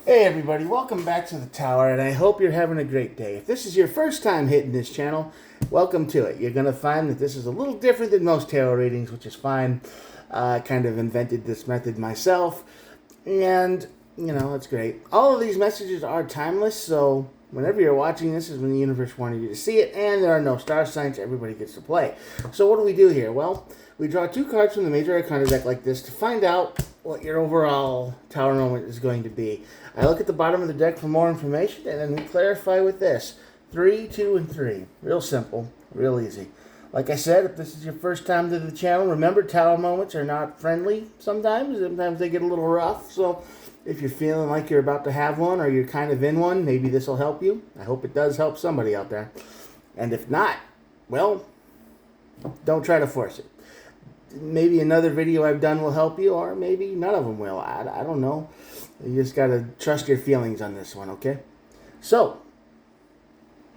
Hey everybody, welcome back to the tower, and I hope you're having a great day. If this is your first time hitting this channel, welcome to it. You're going to find that this is a little different than most tarot readings, which is fine. I kind of invented this method myself, and, it's great. All of these messages are timeless, so whenever you're watching this is when the universe wanted you to see it, and there are no star signs, everybody gets to play. So what do we do here? Well, we draw two cards from the Major Arcana deck like this to find out what your overall tower moment is going to be. I look at the bottom of the deck for more information, and then we clarify with this. 3, 2, and 3. Real simple, real easy. Like I said, if this is your first time to the channel, remember tower moments are not friendly sometimes. Sometimes they get a little rough, so if you're feeling like you're about to have one or you're kind of in one, maybe this will help you. I hope it does help somebody out there. And if not, well, don't try to force it. Maybe another video I've done will help you, or maybe none of them will. I don't know. You just got to trust your feelings on this one, okay? So,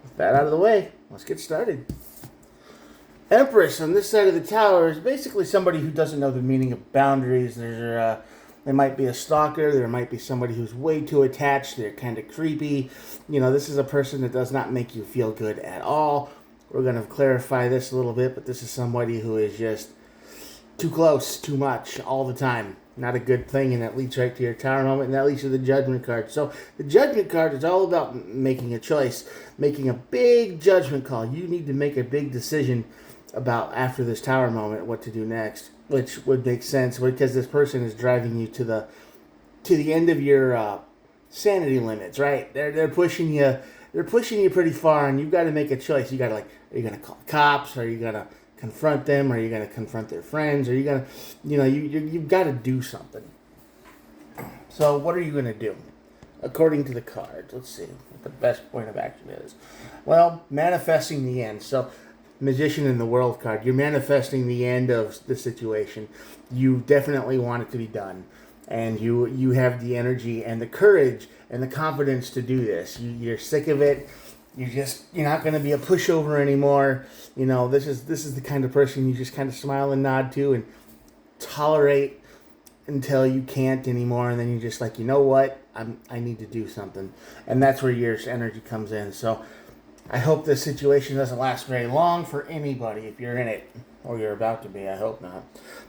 with that out of the way, let's get started. Empress on this side of the tower is basically somebody who doesn't know the meaning of boundaries. There might be a stalker. There might be somebody who's way too attached. They're kind of creepy. This is a person that does not make you feel good at all. We're going to clarify this a little bit, but this is somebody who is just too close, too much, all the time. Not a good thing, and that leads right to your tower moment, and that leads to the judgment card. So the judgment card is all about making a choice, making a big judgment call. You need to make a big decision about, after this tower moment, what to do next, which would make sense because this person is driving you to the end of your sanity limits, right? They're pushing you. They're pushing you pretty far, and you've got to make a choice. You got to are you going to call cops? Or are you going to confront them? Or are you going to confront their friends? Or are you going to, you've got to do something. So what are you going to do? According to the cards, let's see what the best point of action is. Well, manifesting the end. So Magician in the World card, you're manifesting the end of the situation. You definitely want it to be done. And you have the energy and the courage and the confidence to do this. You're sick of it. You're not going to be a pushover anymore. This is the kind of person you just kind of smile and nod to and tolerate until you can't anymore, and then you're just like, you know what, I need to do something, and that's where your energy comes in. So I hope this situation doesn't last very long for anybody if you're in it or you're about to be. I hope not.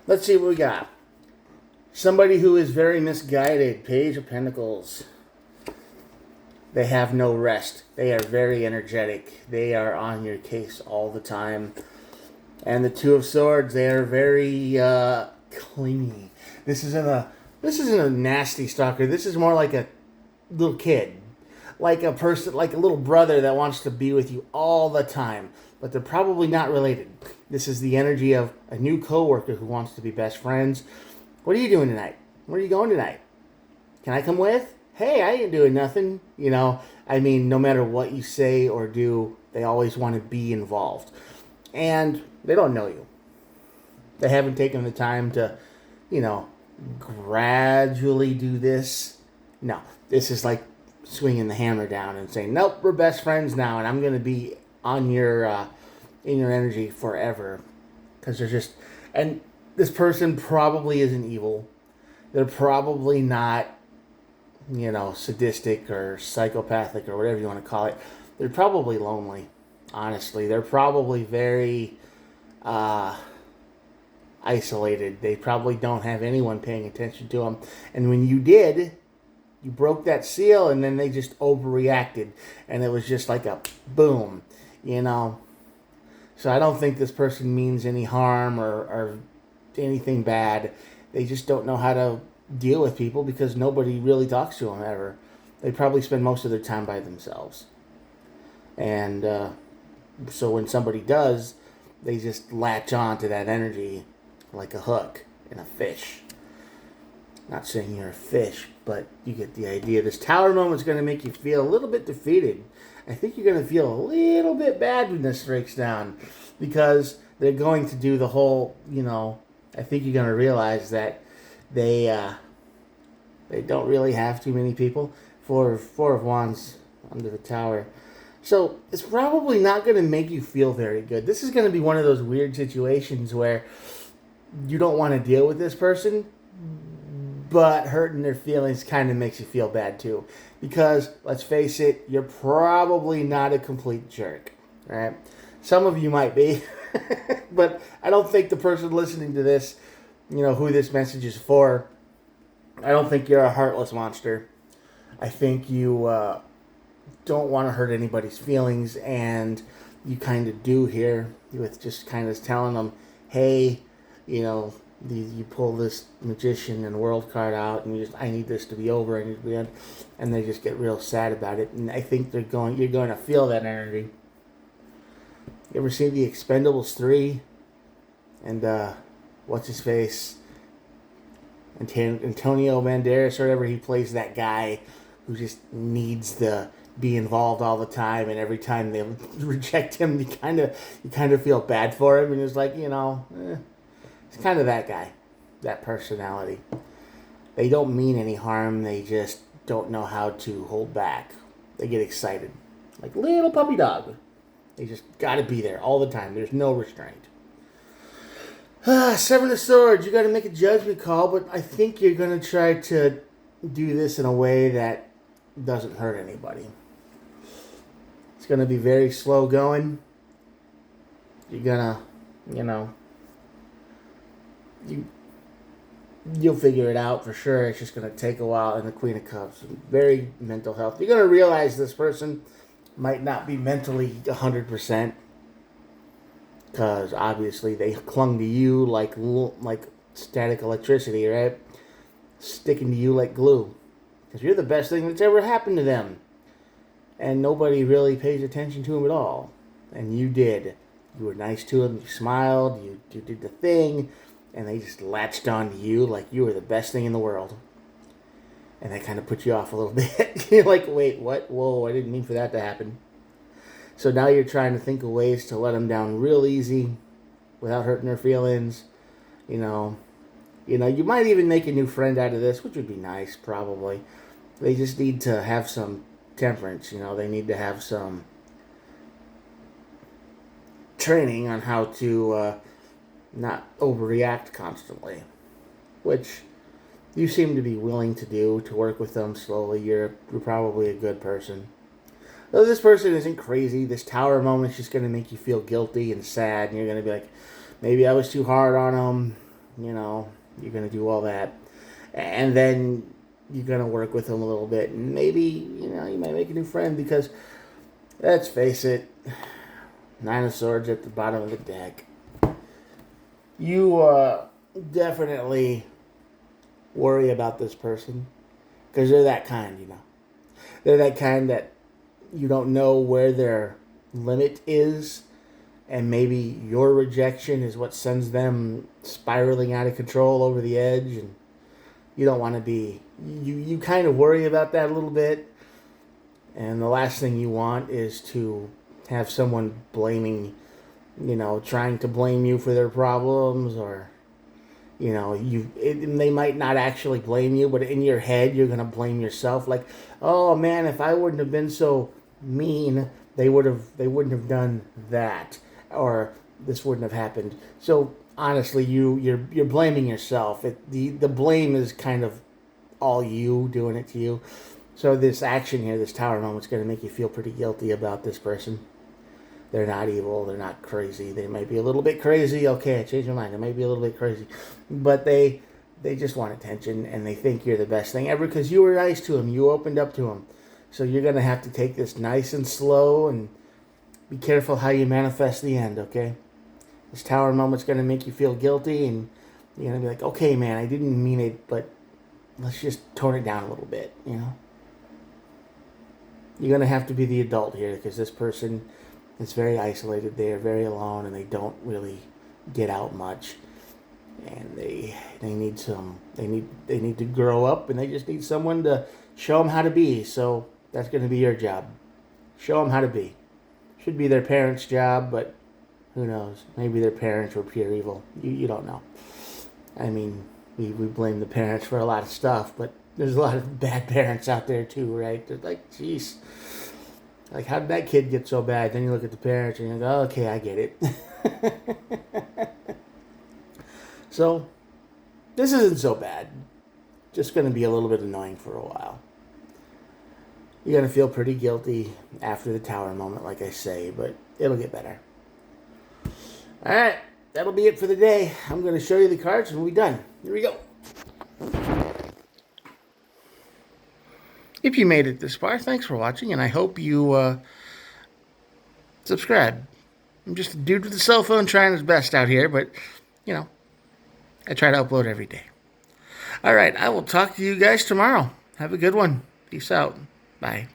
Let's see what we got. Somebody who is very misguided. Page of Pentacles. They have no rest. They are very energetic. They are on your case all the time. And the Two of Swords, they are very clingy. This isn't a nasty stalker. This is more like a little kid. Like a person, like a little brother that wants to be with you all the time. But they're probably not related. This is the energy of a new coworker who wants to be best friends. What are you doing tonight? Where are you going tonight? Can I come with? Hey, I ain't doing nothing. No matter what you say or do, they always want to be involved. And they don't know you. They haven't taken the time to, gradually do this. No, this is like swinging the hammer down and saying, nope, we're best friends now, and I'm going to be on your, in your energy forever. Because they're just, and this person probably isn't evil. They're probably not, sadistic or psychopathic or whatever you want to call it. They're probably lonely, honestly. They're probably very isolated. They probably don't have anyone paying attention to them. And when you did, you broke that seal, and then they just overreacted. And it was just like a boom, So I don't think this person means any harm or anything bad. They just don't know how to deal with people because nobody really talks to them ever. They probably spend most of their time by themselves. And so when somebody does, they just latch on to that energy like a hook in a fish. Not saying you're a fish, but you get the idea. This tower moment is going to make you feel a little bit defeated. I think you're going to feel a little bit bad when this breaks down because they're going to do the whole, I think you're going to realize that they don't really have too many people. Four of Wands under the tower. So it's probably not going to make you feel very good. This is going to be one of those weird situations where you don't want to deal with this person, but hurting their feelings kind of makes you feel bad too. Because, let's face it, you're probably not a complete jerk, right? Some of you might be, but I don't think the person listening to this, who this message is for, I don't think you're a heartless monster. I think you don't want to hurt anybody's feelings, and you kind of do here with just kind of telling them, hey, you pull this magician and world card out, and I need this to be over, I need to be done, and they just get real sad about it. And I think you're going to feel that energy. You ever see the Expendables 3? And what's his face? Antonio Banderas or whatever, he plays that guy who just needs to be involved all the time, and every time they reject him, you kind of feel bad for him, and it's like, it's kind of that guy, that personality. They don't mean any harm, they just don't know how to hold back. They get excited, like little puppy dog. They just gotta be there all the time. There's no restraint. Seven of Swords, you gotta make a judgment call, but I think you're gonna try to do this in a way that doesn't hurt anybody. It's gonna be very slow going. You're gonna, you'll figure it out for sure. It's just gonna take a while. And the Queen of Cups, very mental health. You're gonna realize this person might not be mentally 100%, because obviously they clung to you like static electricity, right? Sticking to you like glue, because you're the best thing that's ever happened to them, and nobody really pays attention to them at all. And you did. You were nice to them. You smiled. You did the thing, and they just latched on to you like you were the best thing in the world. And that kind of put you off a little bit. You're like, wait, what? Whoa, I didn't mean for that to happen. So now you're trying to think of ways to let them down real easy without hurting their feelings. You might even make a new friend out of this, which would be nice, probably. They just need to have some temperance. They need to have some training on how to not overreact constantly, which you seem to be willing to do, to work with them slowly. You're probably a good person. Though this person isn't crazy, this tower moment is just going to make you feel guilty and sad, and you're going to be like, maybe I was too hard on them. You're going to do all that. And then you're going to work with them a little bit, and maybe, you might make a new friend, because, let's face it, Nine of Swords at the bottom of the deck. You definitely worry about this person, because they're that kind, They're that kind that you don't know where their limit is, and maybe your rejection is what sends them spiraling out of control over the edge, and you don't want to be... You kind of worry about that a little bit, and the last thing you want is to have someone blaming, trying to blame you for their problems, or... they might not actually blame you, but in your head, you're going to blame yourself. Like, oh man, if I wouldn't have been so mean, they wouldn't have done that, or this wouldn't have happened. So honestly, you're blaming yourself. The blame is kind of all you doing it to you. So this action here, this tower moment, is going to make you feel pretty guilty about this person. They're not evil. They're not crazy. They might be a little bit crazy. Okay, I changed my mind. They might be a little bit crazy. But they just want attention, and they think you're the best thing ever because you were nice to them. You opened up to them. So you're going to have to take this nice and slow, and be careful how you manifest the end, okay? This tower moment's going to make you feel guilty, and you're going to be like, okay, man, I didn't mean it, but let's just tone it down a little bit, You're going to have to be the adult here, because this person... It's very isolated. They are very alone, and they don't really get out much. And they need they need to grow up, and they just need someone to show them how to be. So that's going to be your job. Show them how to be. Should be their parents' job, but who knows? Maybe their parents were pure evil. You don't know. I mean, we blame the parents for a lot of stuff, but there's a lot of bad parents out there too, right? They're like, geez. Like, how did that kid get so bad? Then you look at the parents and you go, oh, okay, I get it. So, this isn't so bad. just going to be a little bit annoying for a while. You're going to feel pretty guilty after the tower moment, like I say, but it'll get better. Alright, that'll be it for the day. I'm going to show you the cards and we'll be done. Here we go. If you made it this far, thanks for watching, and I hope you subscribe. I'm just a dude with a cell phone trying his best out here, but, you know, I try to upload every day. Alright, I will talk to you guys tomorrow. Have a good one. Peace out. Bye.